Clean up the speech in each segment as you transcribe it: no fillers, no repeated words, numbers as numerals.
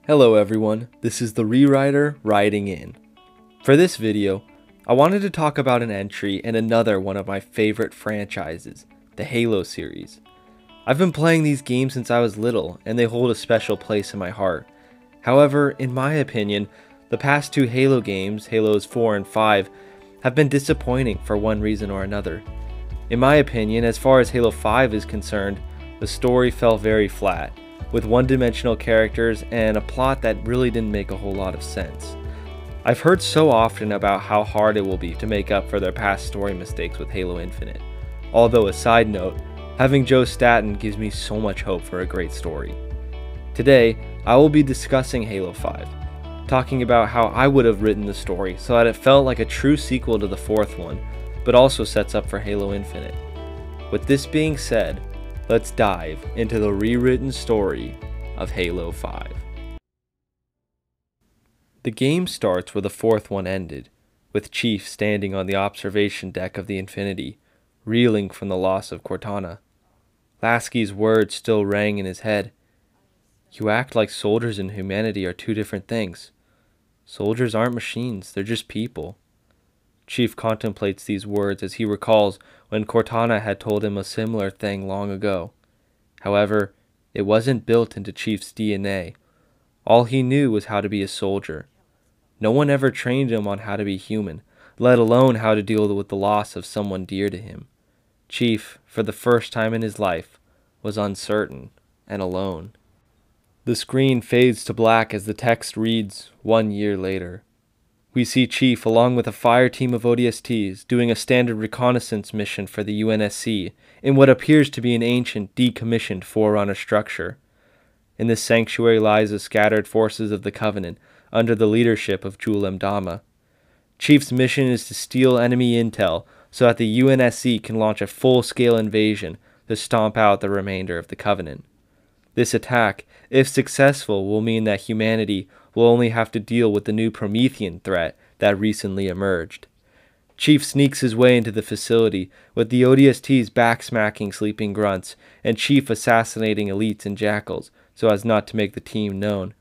Hello everyone, this is the Rewriter writing in. For this video, I wanted to talk about an entry in another one of my favorite franchises, the Halo series. I've been playing these games since I was little, and they hold a special place in my heart. However, in my opinion, the past two Halo games, Halos 4 and 5, have been disappointing for one reason or another. In my opinion, as far as Halo 5 is concerned, the story fell very flat, with one-dimensional characters and a plot that really didn't make a whole lot of sense. I've heard so often about how hard it will be to make up for their past story mistakes with Halo Infinite. Although, a side note, having Joe Staten gives me so much hope for a great story. Today, I will be discussing Halo 5, talking about how I would have written the story so that it felt like a true sequel to the fourth one, but also sets up for Halo Infinite. With this being said, let's dive into the rewritten story of Halo 5. The game starts where the fourth one ended, with Chief standing on the observation deck of the Infinity, reeling from the loss of Cortana. Lasky's words still rang in his head. "You act like soldiers and humanity are two different things. Soldiers aren't machines, they're just people." Chief contemplates these words as he recalls when Cortana had told him a similar thing long ago. However, it wasn't built into Chief's DNA. All he knew was how to be a soldier. No one ever trained him on how to be human, let alone how to deal with the loss of someone dear to him. Chief, for the first time in his life, was uncertain and alone. The screen fades to black as the text reads, 1 year later. We see Chief along with a fire team of ODSTs doing a standard reconnaissance mission for the UNSC in what appears to be an ancient, decommissioned Forerunner structure. In this sanctuary lies the scattered forces of the Covenant under the leadership of Jul 'Mdama. Chief's mission is to steal enemy intel so that the UNSC can launch a full-scale invasion to stomp out the remainder of the Covenant. This attack, if successful, will mean that humanity will only have to deal with the new Promethean threat that recently emerged. Chief sneaks his way into the facility, with the ODSTs backsmacking sleeping grunts, and Chief assassinating elites and jackals so as not to make the team known.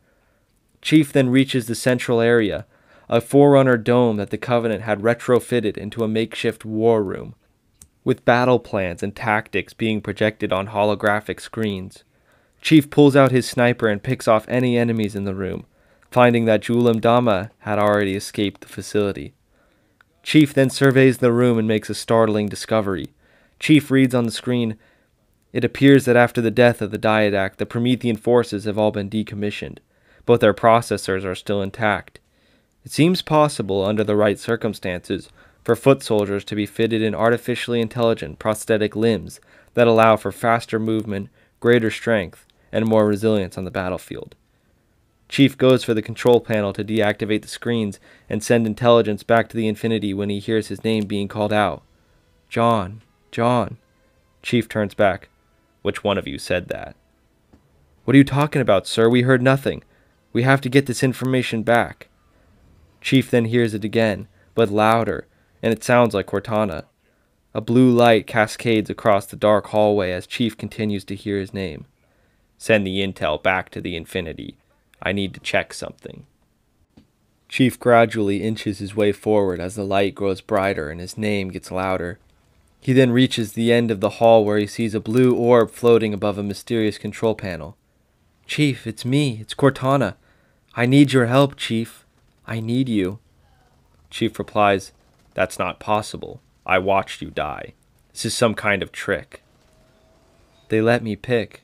Chief then reaches the central area, a Forerunner dome that the Covenant had retrofitted into a makeshift war room, with battle plans and tactics being projected on holographic screens. Chief pulls out his sniper and picks off any enemies in the room, finding that Jul 'Mdama had already escaped the facility. Chief then surveys the room and makes a startling discovery. Chief reads on the screen, "It appears that after the death of the Diadact, the Promethean forces have all been decommissioned, but their processors are still intact. It seems possible, under the right circumstances, for foot soldiers to be fitted in artificially intelligent prosthetic limbs that allow for faster movement, greater strength, and more resilience on the battlefield." Chief goes for the control panel to deactivate the screens and send intelligence back to the Infinity when he hears his name being called out. "John, John." Chief turns back. "Which one of you said that?" "What are you talking about, sir? We heard nothing. We have to get this information back." Chief then hears it again, but louder, and it sounds like Cortana. A blue light cascades across the dark hallway as Chief continues to hear his name. "Send the intel back to the Infinity. I need to check something." Chief gradually inches his way forward as the light grows brighter and his name gets louder. He then reaches the end of the hall where he sees a blue orb floating above a mysterious control panel. "Chief, it's me. It's Cortana. I need your help, Chief. I need you." Chief replies, "That's not possible. I watched you die. This is some kind of trick." "They let me pick.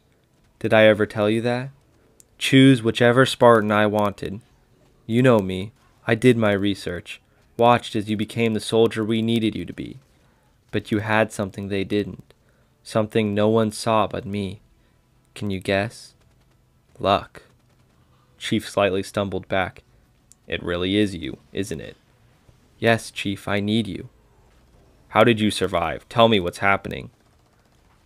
Did I ever tell you that? Choose whichever Spartan I wanted. You know me. I did my research, watched as you became the soldier we needed you to be. But you had something they didn't, something no one saw but me. Can you guess?" "Luck." Chief slightly stumbled back. "It really is you, isn't it?" "Yes, Chief, I need you." "How did you survive? Tell me what's happening."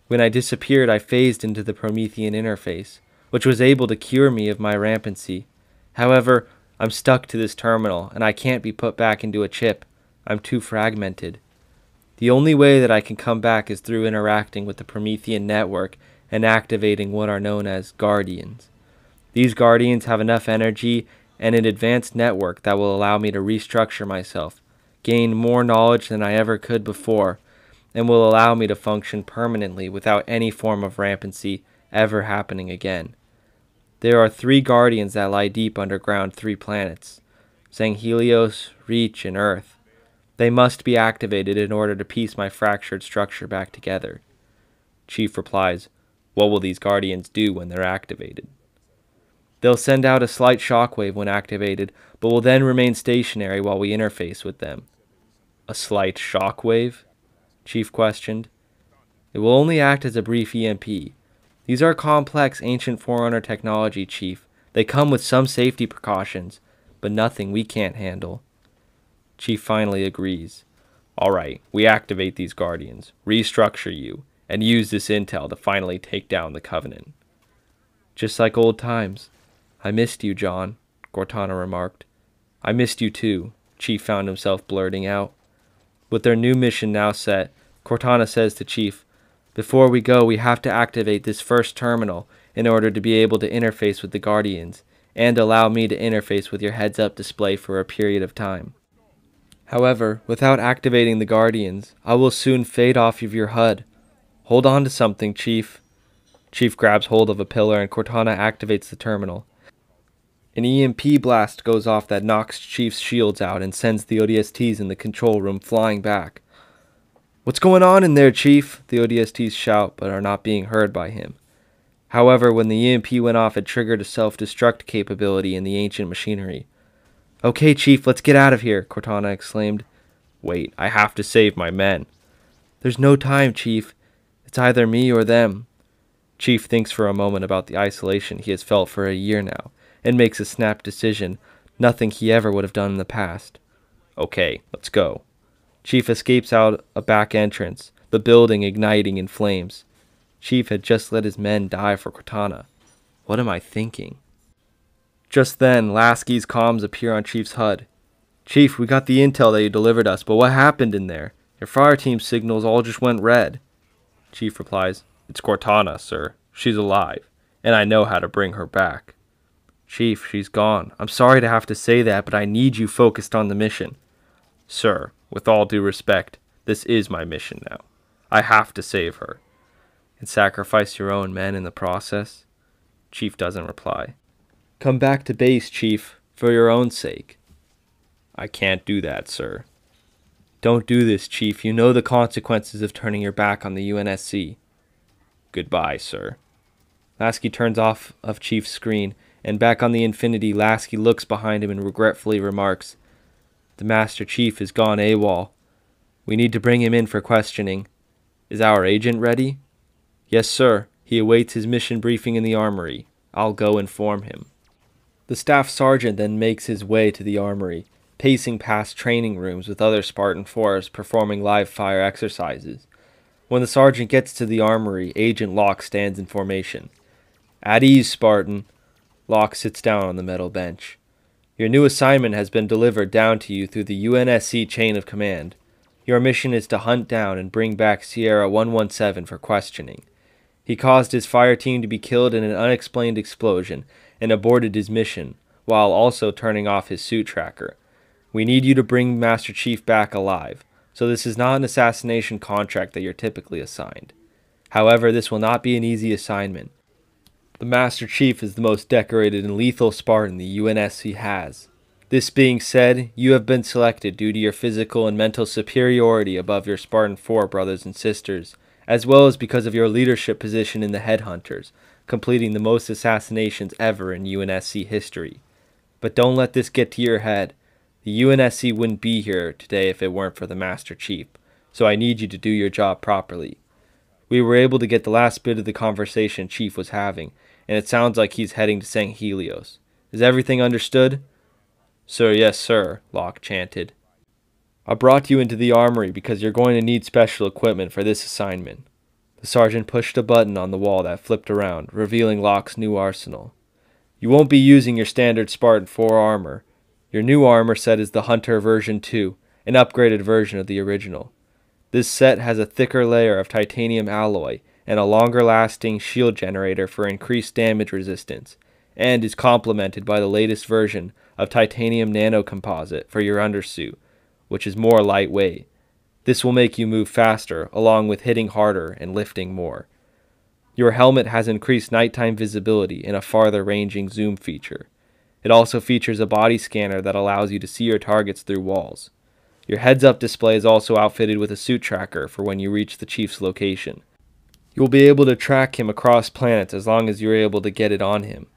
"When I disappeared, I phased into the Promethean interface, which was able to cure me of my rampancy. However, I'm stuck to this terminal, and I can't be put back into a chip. I'm too fragmented. The only way that I can come back is through interacting with the Promethean network and activating what are known as Guardians. These Guardians have enough energy and an advanced network that will allow me to restructure myself, gain more knowledge than I ever could before, and will allow me to function permanently without any form of rampancy ever happening again. There are 3 Guardians that lie deep underground 3 planets, Zanghelios, Reach, and Earth. They must be activated in order to piece my fractured structure back together. Chief replies, "What will these Guardians do when they're activated?" "They'll send out a slight shockwave when activated, but will then remain stationary while we interface with them." "A slight shockwave?" Chief questioned. "It will only act as a brief EMP. These are complex ancient Forerunner technology, Chief. They come with some safety precautions, but nothing we can't handle." Chief finally agrees. "All right, we activate these Guardians, restructure you, and use this intel to finally take down the Covenant." "Just like old times. I missed you, John," Cortana remarked. "I missed you too," Chief found himself blurting out. With their new mission now set, Cortana says to Chief, "Before we go, we have to activate this first terminal in order to be able to interface with the Guardians, and allow me to interface with your heads-up display for a period of time. However, without activating the Guardians, I will soon fade off of your HUD. Hold on to something, Chief." Chief grabs hold of a pillar and Cortana activates the terminal. An EMP blast goes off that knocks Chief's shields out and sends the ODSTs in the control room flying back. "What's going on in there, Chief?" the ODSTs shout, but are not being heard by him. However, when the EMP went off, it triggered a self-destruct capability in the ancient machinery. "Okay, Chief, let's get out of here," Cortana exclaimed. "Wait, I have to save my men." "There's no time, Chief. It's either me or them." Chief thinks for a moment about the isolation he has felt for a year now, and makes a snap decision, nothing he ever would have done in the past. "Okay, let's go." Chief escapes out a back entrance, the building igniting in flames. Chief had just let his men die for Cortana. What am I thinking? Just then, Lasky's comms appear on Chief's HUD. "Chief, we got the intel that you delivered us, but what happened in there? Your fire team signals all just went red." Chief replies, "It's Cortana, sir. She's alive, and I know how to bring her back." "Chief, she's gone. I'm sorry to have to say that, but I need you focused on the mission." "Sir, with all due respect, this is my mission now. I have to save her." "And sacrifice your own men in the process?" Chief doesn't reply. "Come back to base, Chief, for your own sake." "I can't do that, sir." "Don't do this, Chief. You know the consequences of turning your back on the UNSC. "Goodbye, sir." Lasky turns off of Chief's screen, and back on the Infinity, Lasky looks behind him and regretfully remarks, "The Master Chief has gone AWOL. We need to bring him in for questioning. Is our agent ready?" "Yes, sir. He awaits his mission briefing in the armory. I'll go inform him." The staff sergeant then makes his way to the armory, pacing past training rooms with other Spartan 4s performing live fire exercises. When the sergeant gets to the armory, Agent Locke stands in formation. "At ease, Spartan." Locke sits down on the metal bench. "Your new assignment has been delivered down to you through the UNSC chain of command. Your mission is to hunt down and bring back Sierra 117 for questioning. He caused his fire team to be killed in an unexplained explosion and aborted his mission, while also turning off his suit tracker. We need you to bring Master Chief back alive, so this is not an assassination contract that you're typically assigned. However, this will not be an easy assignment. The Master Chief is the most decorated and lethal Spartan the UNSC has. This being said, you have been selected due to your physical and mental superiority above your Spartan 4 brothers and sisters, as well as because of your leadership position in the Headhunters, completing the most assassinations ever in UNSC history. But don't let this get to your head. The UNSC wouldn't be here today if it weren't for the Master Chief, so I need you to do your job properly. We were able to get the last bit of the conversation Chief was having, and it sounds like he's heading to Zanghelios. Is everything understood?" "Sir, yes, sir," Locke chanted. "I brought you into the armory because you're going to need special equipment for this assignment." The sergeant pushed a button on the wall that flipped around, revealing Locke's new arsenal. "You won't be using your standard Spartan 4 armor. Your new armor set is the Hunter version 2, an upgraded version of the original. This set has a thicker layer of titanium alloy and a longer-lasting shield generator for increased damage resistance, and is complemented by the latest version of titanium nanocomposite for your undersuit, which is more lightweight. This will make you move faster, along with hitting harder and lifting more. Your helmet has increased nighttime visibility and a farther ranging zoom feature. It also features a body scanner that allows you to see your targets through walls. Your heads-up display is also outfitted with a suit tracker for when you reach the Chief's location. You'll be able to track him across planets as long as you're able to get it on him.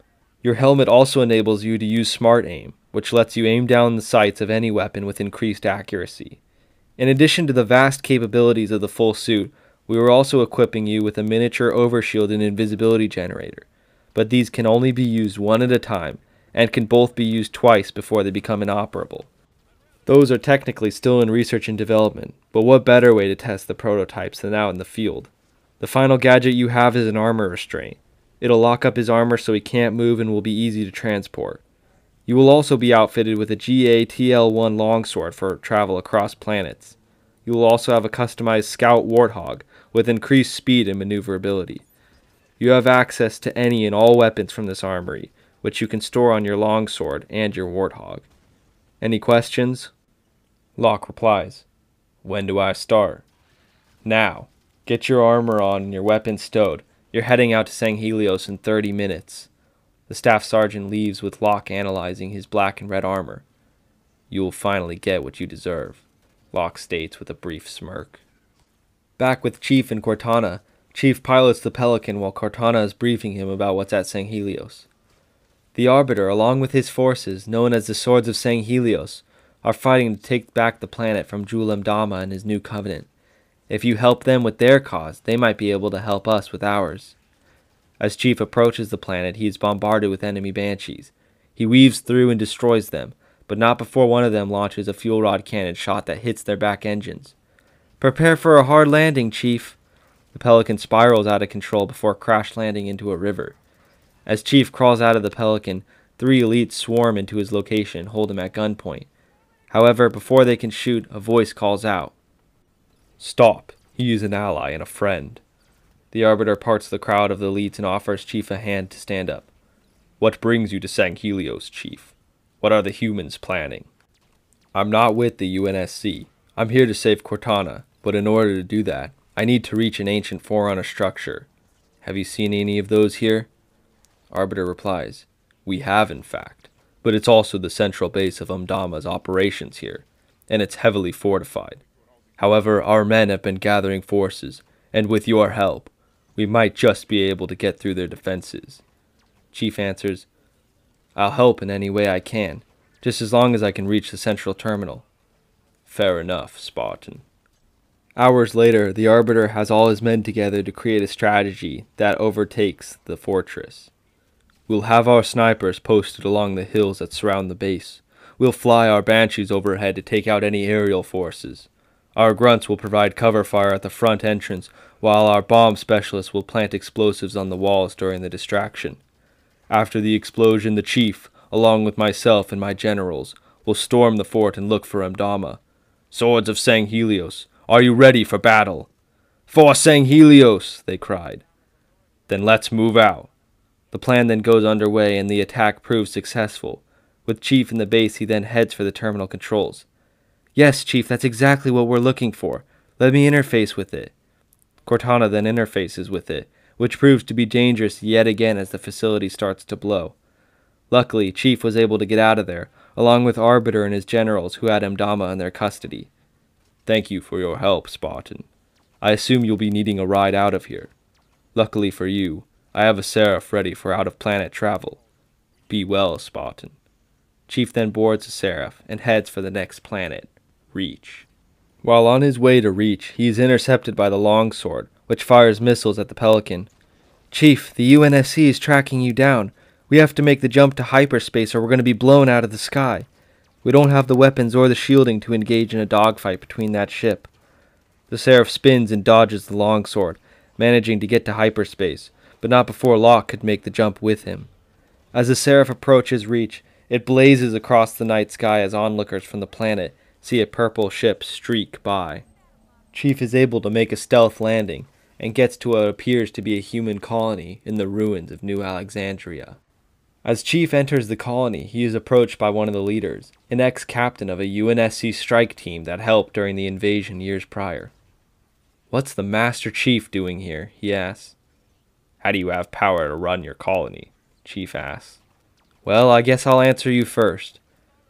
Your helmet also enables you to use Smart Aim, which lets you aim down the sights of any weapon with increased accuracy. In addition to the vast capabilities of the full suit, we were also equipping you with a miniature overshield and invisibility generator, but these can only be used one at a time, and can both be used twice before they become inoperable. Those are technically still in research and development, but what better way to test the prototypes than out in the field? The final gadget you have is an armor restraint. It'll lock up his armor so he can't move and will be easy to transport. You will also be outfitted with a GA-TL1 longsword for travel across planets. You will also have a customized Scout Warthog with increased speed and maneuverability. You have access to any and all weapons from this armory, which you can store on your longsword and your Warthog. Any questions? Locke replies, "When do I start?" "Now. Get your armor on and your weapons stowed. You're heading out to Sanghelios in 30 minutes. The staff sergeant leaves with Locke analyzing his black and red armor. "You will finally get what you deserve," Locke states with a brief smirk. Back with Chief and Cortana, Chief pilots the Pelican while Cortana is briefing him about what's at Sanghelios. The Arbiter, along with his forces, known as the Swords of Sanghelios, are fighting to take back the planet from Jul 'Mdama and his new covenant. If you help them with their cause, they might be able to help us with ours. As Chief approaches the planet, he is bombarded with enemy banshees. He weaves through and destroys them, but not before one of them launches a fuel rod cannon shot that hits their back engines. "Prepare for a hard landing, Chief." The Pelican spirals out of control before crash landing into a river. As Chief crawls out of the Pelican, 3 elites swarm into his location and hold him at gunpoint. However, before they can shoot, a voice calls out, "Stop. He is an ally and a friend." The Arbiter parts the crowd of the elites and offers Chief a hand to stand up. "What brings you to Sanghelios, Chief? What are the humans planning?" "I'm not with the UNSC. I'm here to save Cortana, but in order to do that, I need to reach an ancient Forerunner structure. Have you seen any of those here?" Arbiter replies, "We have, in fact, but it's also the central base of Umdama's operations here, and it's heavily fortified. However, our men have been gathering forces, and with your help, we might just be able to get through their defenses." Chief answers, "I'll help in any way I can, just as long as I can reach the central terminal." "Fair enough, Spartan." Hours later, the Arbiter has all his men together to create a strategy that overtakes the fortress. "We'll have our snipers posted along the hills that surround the base. We'll fly our Banshees overhead to take out any aerial forces. Our grunts will provide cover fire at the front entrance, while our bomb specialists will plant explosives on the walls during the distraction. After the explosion, the Chief, along with myself and my generals, will storm the fort and look for Mdama. Swords of Sanghelios, are you ready for battle?" "For Sanghelios!" they cried. "Then let's move out." The plan then goes underway and the attack proves successful. With Chief in the base, he then heads for the terminal controls. "Yes, Chief, that's exactly what we're looking for. Let me interface with it." Cortana then interfaces with it, which proves to be dangerous yet again as the facility starts to blow. Luckily, Chief was able to get out of there, along with Arbiter and his generals who had Mdama in their custody. "Thank you for your help, Spartan. I assume you'll be needing a ride out of here. Luckily for you, I have a Seraph ready for out-of-planet travel. Be well, Spartan." Chief then boards a Seraph and heads for the next planet, Reach. While on his way to Reach, he is intercepted by the Longsword, which fires missiles at the Pelican. "Chief, the UNSC is tracking you down. We have to make the jump to hyperspace or we're going to be blown out of the sky. We don't have the weapons or the shielding to engage in a dogfight between that ship." The Seraph spins and dodges the Longsword, managing to get to hyperspace, but not before Locke could make the jump with him. As the Seraph approaches Reach, it blazes across the night sky as onlookers from the planet see a purple ship streak by. Chief is able to make a stealth landing, and gets to what appears to be a human colony in the ruins of New Alexandria. As Chief enters the colony, he is approached by one of the leaders, an ex-captain of a UNSC strike team that helped during the invasion years prior. "What's the Master Chief doing here?" he asks. "How do you have power to run your colony?" Chief asks. "Well, I guess I'll answer you first.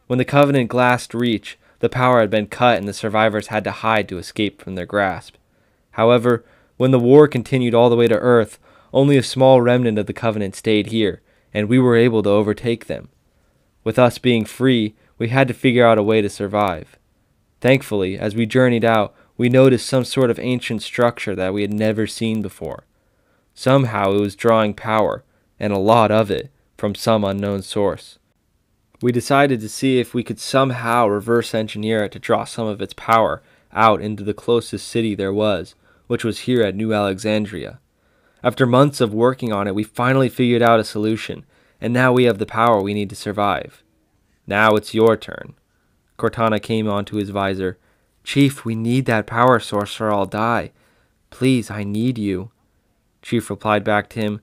When the Covenant glassed Reach, the power had been cut and the survivors had to hide to escape from their grasp. However, when the war continued all the way to Earth, only a small remnant of the Covenant stayed here, and we were able to overtake them. With us being free, we had to figure out a way to survive. Thankfully, as we journeyed out, we noticed some sort of ancient structure that we had never seen before. Somehow it was drawing power, and a lot of it, from some unknown source. We decided to see if we could somehow reverse engineer it to draw some of its power out into the closest city there was, which was here at New Alexandria. After months of working on it, we finally figured out a solution, and now we have the power we need to survive. Now it's your turn." Cortana came onto his visor. "Chief, we need that power source or I'll die. Please, I need you." Chief replied back to him,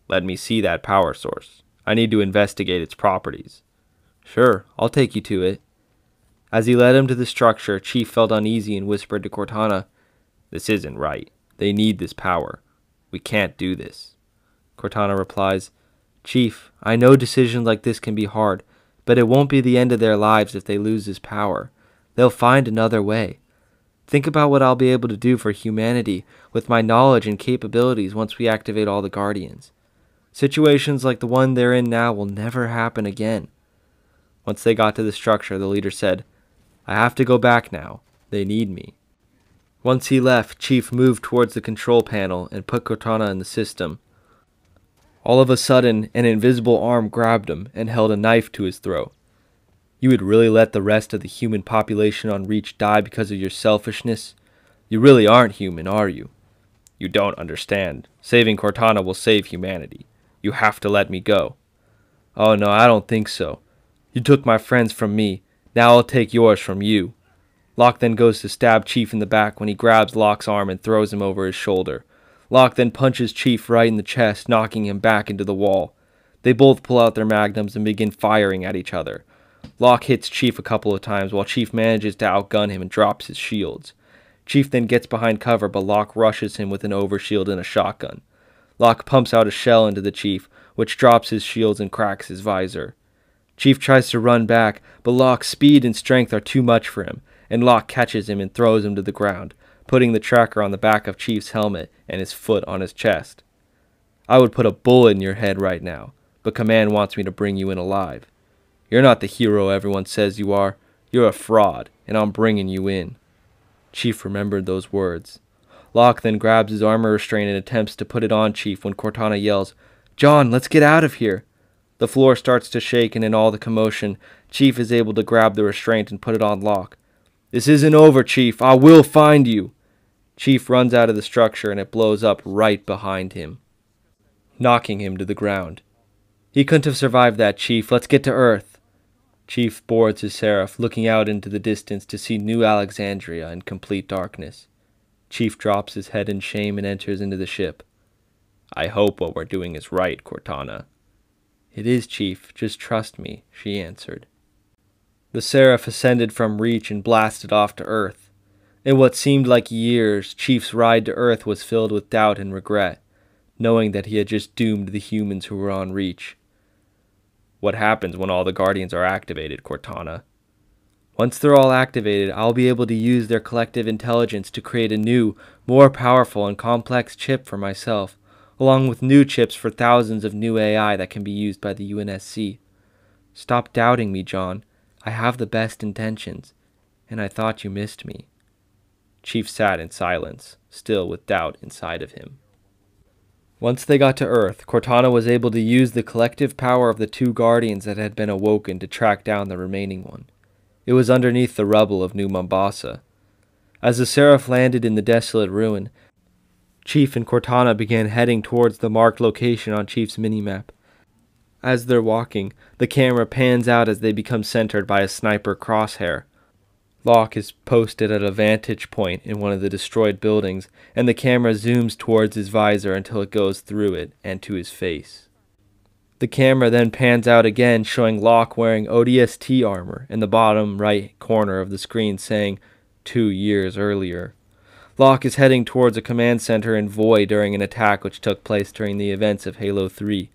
"Let me see that power source. I need to investigate its properties." "Sure, I'll take you to it." As he led him to the structure, Chief felt uneasy and whispered to Cortana, "This isn't right. They need this power. We can't do this." Cortana replies, "Chief, I know decisions like this can be hard, but it won't be the end of their lives if they lose this power. They'll find another way. Think about what I'll be able to do for humanity with my knowledge and capabilities once we activate all the Guardians. Situations like the one they're in now will never happen again." Once they got to the structure, the leader said, "I have to go back now. They need me." Once he left, Chief moved towards the control panel and put Cortana in the system. All of a sudden, an invisible arm grabbed him and held a knife to his throat. "You would really let the rest of the human population on Reach die because of your selfishness? You really aren't human, are you? You don't understand. Saving Cortana will save humanity. You have to let me go." "Oh no, I don't think so. You took my friends from me. Now I'll take yours from you." Locke then goes to stab Chief in the back when he grabs Locke's arm and throws him over his shoulder. Locke then punches Chief right in the chest, knocking him back into the wall. They both pull out their magnums and begin firing at each other. Locke hits Chief a couple of times while Chief manages to outgun him and drops his shields. Chief then gets behind cover, but Locke rushes him with an overshield and a shotgun. Locke pumps out a shell into the Chief, which drops his shields and cracks his visor. Chief tries to run back, but Locke's speed and strength are too much for him, and Locke catches him and throws him to the ground, putting the tracker on the back of Chief's helmet and his foot on his chest. "I would put a bullet in your head right now, but Command wants me to bring you in alive. You're not the hero everyone says you are. You're a fraud, and I'm bringing you in." Chief remembered those words. Locke then grabs his armor restraint and attempts to put it on Chief when Cortana yells, "John, let's get out of here." The floor starts to shake, and in all the commotion, Chief is able to grab the restraint and put it on Locke. "This isn't over, Chief. I will find you." Chief runs out of the structure and it blows up right behind him, knocking him to the ground. "He couldn't have survived that, Chief. Let's get to Earth." Chief boards his Seraph, looking out into the distance to see New Alexandria in complete darkness. Chief drops his head in shame and enters into the ship. "I hope what we're doing is right, Cortana." "It is, Chief. Just trust me," she answered. The Seraph ascended from Reach and blasted off to Earth. In what seemed like years, Chief's ride to Earth was filled with doubt and regret, knowing that he had just doomed the humans who were on Reach. "What happens when all the Guardians are activated, Cortana?" "Once they're all activated, I'll be able to use their collective intelligence to create a new, more powerful and complex chip for myself, along with new chips for thousands of new AI that can be used by the UNSC. Stop doubting me, John. I have the best intentions, and I thought you missed me." Chief sat in silence, still with doubt inside of him. Once they got to Earth, Cortana was able to use the collective power of the two Guardians that had been awoken to track down the remaining one. It was underneath the rubble of New Mombasa. As the Seraph landed in the desolate ruin, Chief and Cortana began heading towards the marked location on Chief's minimap. As they're walking, the camera pans out as they become centered by a sniper crosshair. Locke is posted at a vantage point in one of the destroyed buildings, and the camera zooms towards his visor until it goes through it and to his face. The camera then pans out again, showing Locke wearing ODST armor in the bottom right corner of the screen saying 2 years earlier. Locke is heading towards a command center in Void during an attack which took place during the events of Halo 3.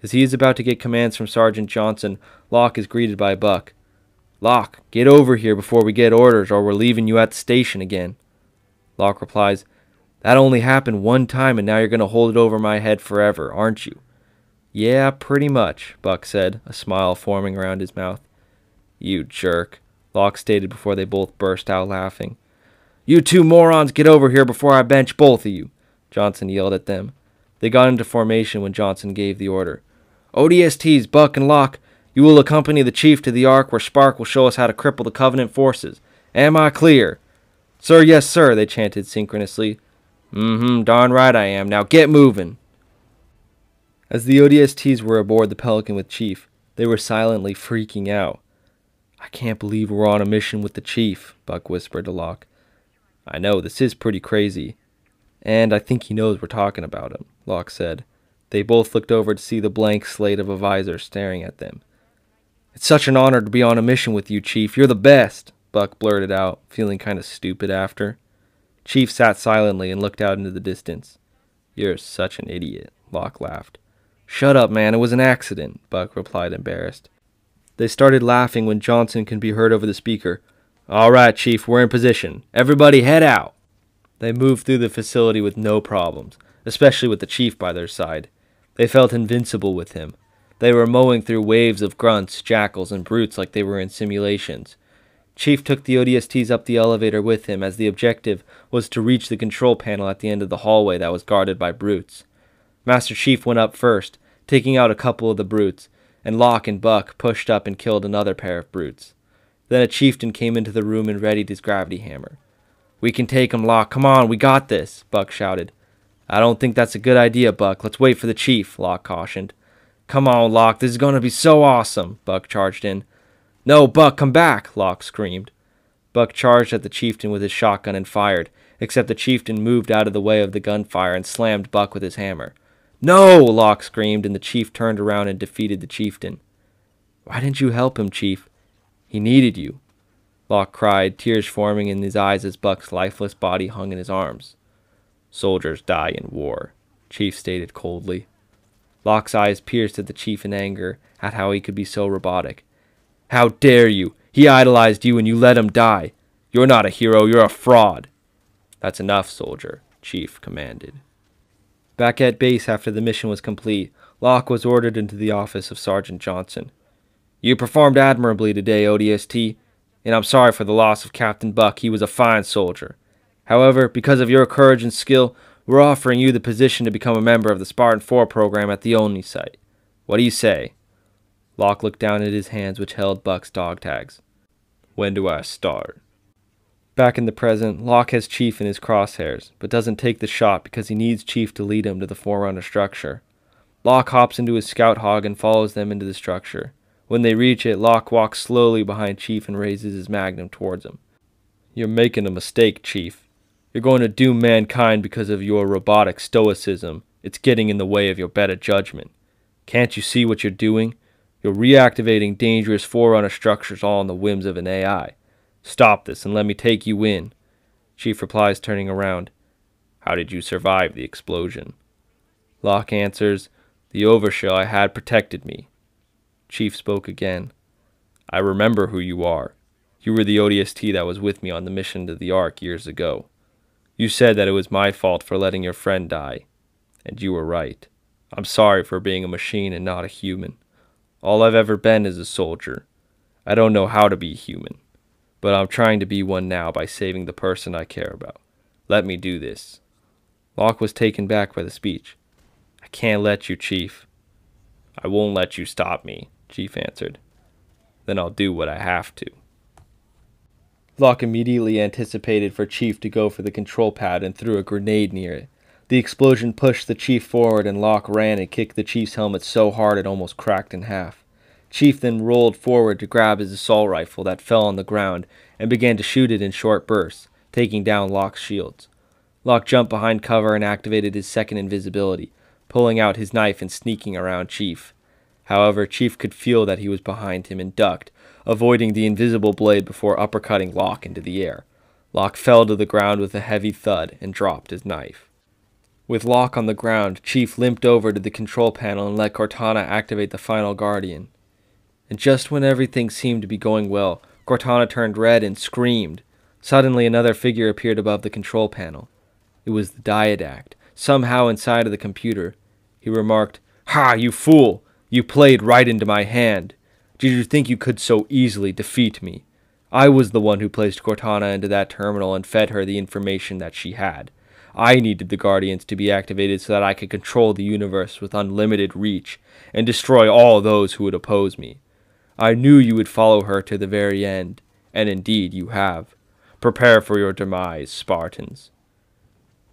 As he is about to get commands from Sergeant Johnson, Locke is greeted by Buck. "Locke, get over here before we get orders or we're leaving you at the station again." Locke replies, "That only happened one time and now you're going to hold it over my head forever, aren't you?" "Yeah, pretty much," Buck said, a smile forming around his mouth. "You jerk," Locke stated before they both burst out laughing. "You two morons get over here before I bench both of you," Johnson yelled at them. They got into formation when Johnson gave the order. "ODSTs, Buck and Locke, you will accompany the Chief to the Ark where Spark will show us how to cripple the Covenant forces. Am I clear?" "Sir, yes, sir," they chanted synchronously. Darn right I am. Now get moving." As the ODSTs were aboard the Pelican with Chief, they were silently freaking out. "I can't believe we're on a mission with the Chief," Buck whispered to Locke. "I know, this is pretty crazy. And I think he knows we're talking about him," Locke said. They both looked over to see the blank slate of a visor staring at them. "It's such an honor to be on a mission with you, Chief. You're the best," Buck blurted out, feeling kind of stupid after. Chief sat silently and looked out into the distance. "You're such an idiot," Locke laughed. "Shut up, man. It was an accident," Buck replied, embarrassed. They started laughing when Johnson could be heard over the speaker. "All right, Chief, we're in position. Everybody head out." They moved through the facility with no problems, especially with the Chief by their side. They felt invincible with him. They were mowing through waves of grunts, jackals, and brutes like they were in simulations. Chief took the ODSTs up the elevator with him as the objective was to reach the control panel at the end of the hallway that was guarded by brutes. Master Chief went up first, taking out a couple of the brutes, and Locke and Buck pushed up and killed another pair of brutes. Then a chieftain came into the room and readied his gravity hammer. "We can take him, Locke. Come on, we got this," Buck shouted. "I don't think that's a good idea, Buck. Let's wait for the Chief," Locke cautioned. "Come on, Locke. This is going to be so awesome," Buck charged in. "No, Buck, come back," Locke screamed. Buck charged at the chieftain with his shotgun and fired, except the chieftain moved out of the way of the gunfire and slammed Buck with his hammer. "No!" Locke screamed, and the Chief turned around and defeated the chieftain. "Why didn't you help him, Chief? He needed you," Locke cried, tears forming in his eyes as Buck's lifeless body hung in his arms. "Soldiers die in war," Chief stated coldly. Locke's eyes pierced at the Chief in anger at how he could be so robotic. "How dare you! He idolized you and you let him die. You're not a hero, you're a fraud." "That's enough, soldier," Chief commanded. Back at base after the mission was complete, Locke was ordered into the office of Sergeant Johnson. "You performed admirably today, ODST, and I'm sorry for the loss of Captain Buck. He was a fine soldier. However, because of your courage and skill, we're offering you the position to become a member of the Spartan 4 program at the Oni site. What do you say?" Locke looked down at his hands which held Buck's dog tags. "When do I start?" Back in the present, Locke has Chief in his crosshairs, but doesn't take the shot because he needs Chief to lead him to the Forerunner structure. Locke hops into his scout hog and follows them into the structure. When they reach it, Locke walks slowly behind Chief and raises his magnum towards him. "You're making a mistake, Chief. You're going to doom mankind because of your robotic stoicism. It's getting in the way of your better judgment. Can't you see what you're doing? You're reactivating dangerous Forerunner structures all on the whims of an AI. Stop this and let me take you in." Chief replies, turning around. "How did you survive the explosion?" Locke answers, "The overshell I had protected me." Chief spoke again. "I remember who you are. You were the ODST that was with me on the mission to the Ark years ago. You said that it was my fault for letting your friend die. And you were right. I'm sorry for being a machine and not a human. All I've ever been is a soldier. I don't know how to be human. But I'm trying to be one now by saving the person I care about. Let me do this." Locke was taken back by the speech. "I can't let you, Chief." "I won't let you stop me," Chief answered. "Then I'll do what I have to." Locke immediately anticipated for Chief to go for the control pad and threw a grenade near it. The explosion pushed the Chief forward and Locke ran and kicked the Chief's helmet so hard it almost cracked in half. Chief then rolled forward to grab his assault rifle that fell on the ground and began to shoot it in short bursts, taking down Locke's shields. Locke jumped behind cover and activated his second invisibility, pulling out his knife and sneaking around Chief. However, Chief could feel that he was behind him and ducked, avoiding the invisible blade before uppercutting Locke into the air. Locke fell to the ground with a heavy thud and dropped his knife. With Locke on the ground, Chief limped over to the control panel and let Cortana activate the final Guardian. And just when everything seemed to be going well, Cortana turned red and screamed. Suddenly another figure appeared above the control panel. It was the Diadact, somehow inside of the computer. He remarked, "Ha, you fool! You played right into my hand. Did you think you could so easily defeat me? I was the one who placed Cortana into that terminal and fed her the information that she had. I needed the Guardians to be activated so that I could control the universe with unlimited reach and destroy all those who would oppose me. I knew you would follow her to the very end, and indeed you have. Prepare for your demise, Spartans."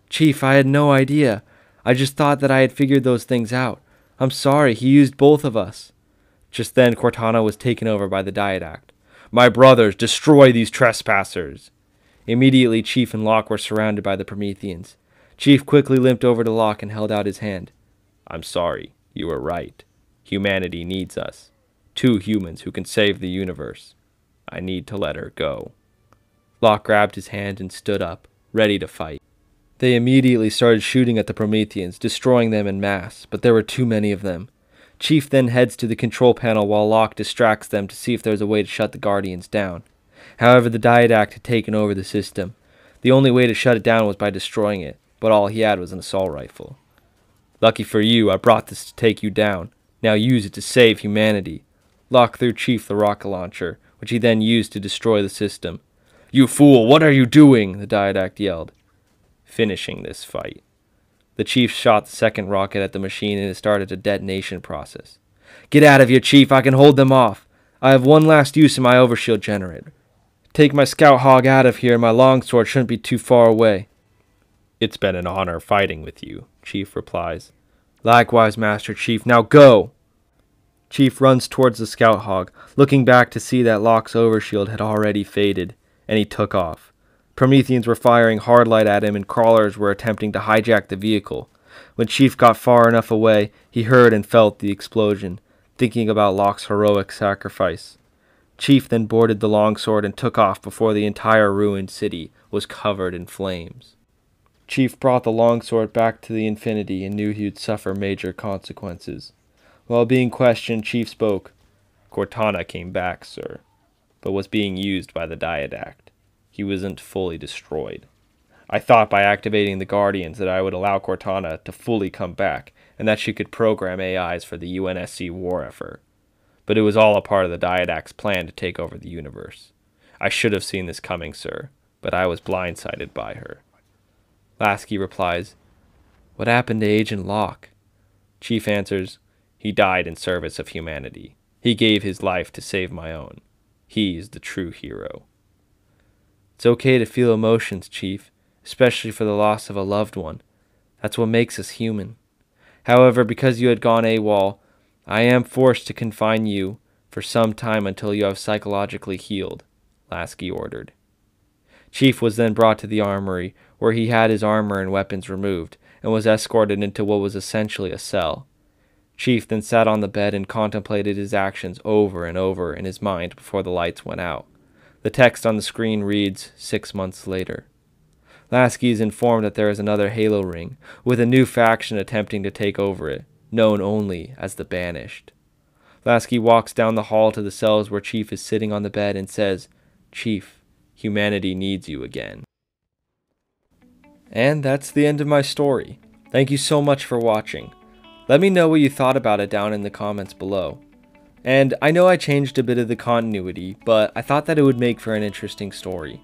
"Chief, I had no idea. I just thought that I had figured those things out. I'm sorry, he used both of us." Just then, Cortana was taken over by the Diadact. "My brothers, destroy these trespassers!" Immediately, Chief and Locke were surrounded by the Prometheans. Chief quickly limped over to Locke and held out his hand. "I'm sorry, you were right. Humanity needs us. 2 humans who can save the universe. I need to let her go." Locke grabbed his hand and stood up, ready to fight. They immediately started shooting at the Prometheans, destroying them en masse, but there were too many of them. Chief then heads to the control panel while Locke distracts them to see if there's a way to shut the Guardians down. However, the Diadact had taken over the system. The only way to shut it down was by destroying it, but all he had was an assault rifle. "Lucky for you, I brought this to take you down. Now use it to save humanity." Locke threw Chief the rocket launcher, which he then used to destroy the system. "You fool, what are you doing?" the Diadact yelled. "Finishing this fight." The Chief shot the second rocket at the machine and it started a detonation process. "Get out of here, Chief, I can hold them off. I have one last use in my overshield generator. Take my scout hog out of here and my longsword shouldn't be too far away." "It's been an honor fighting with you," Chief replies. "Likewise, Master Chief, now go!" Chief runs towards the scout hog, looking back to see that Locke's overshield had already faded, and he took off. Prometheans were firing hardlight at him and crawlers were attempting to hijack the vehicle. When Chief got far enough away, he heard and felt the explosion, thinking about Locke's heroic sacrifice. Chief then boarded the longsword and took off before the entire ruined city was covered in flames. Chief brought the longsword back to the Infinity and knew he would suffer major consequences. While being questioned, Chief spoke. "Cortana came back, sir, but was being used by the Diadact. He wasn't fully destroyed. I thought by activating the Guardians that I would allow Cortana to fully come back, and that she could program AIs for the UNSC war effort. But it was all a part of the Diadact's plan to take over the universe. I should have seen this coming, sir, but I was blindsided by her." Lasky replies, "What happened to Agent Locke?" Chief answers, "He died in service of humanity. He gave his life to save my own. He is the true hero." "It's okay to feel emotions, Chief, especially for the loss of a loved one. That's what makes us human. However, because you had gone AWOL, I am forced to confine you for some time until you have psychologically healed," Lasky ordered. Chief was then brought to the armory, where he had his armor and weapons removed, and was escorted into what was essentially a cell. Chief then sat on the bed and contemplated his actions over and over in his mind before the lights went out. The text on the screen reads, 6 months later. Lasky is informed that there is another Halo ring, with a new faction attempting to take over it, known only as the Banished. Lasky walks down the hall to the cells where Chief is sitting on the bed and says, "Chief, humanity needs you again." And that's the end of my story. Thank you so much for watching. Let me know what you thought about it down in the comments below. And I know I changed a bit of the continuity, but I thought that it would make for an interesting story.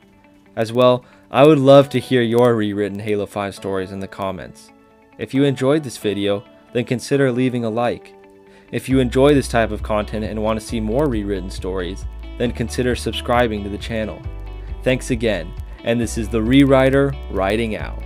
As well, I would love to hear your rewritten Halo 5 stories in the comments. If you enjoyed this video, then consider leaving a like. If you enjoy this type of content and want to see more rewritten stories, then consider subscribing to the channel. Thanks again, and this is the Rewriter writing out.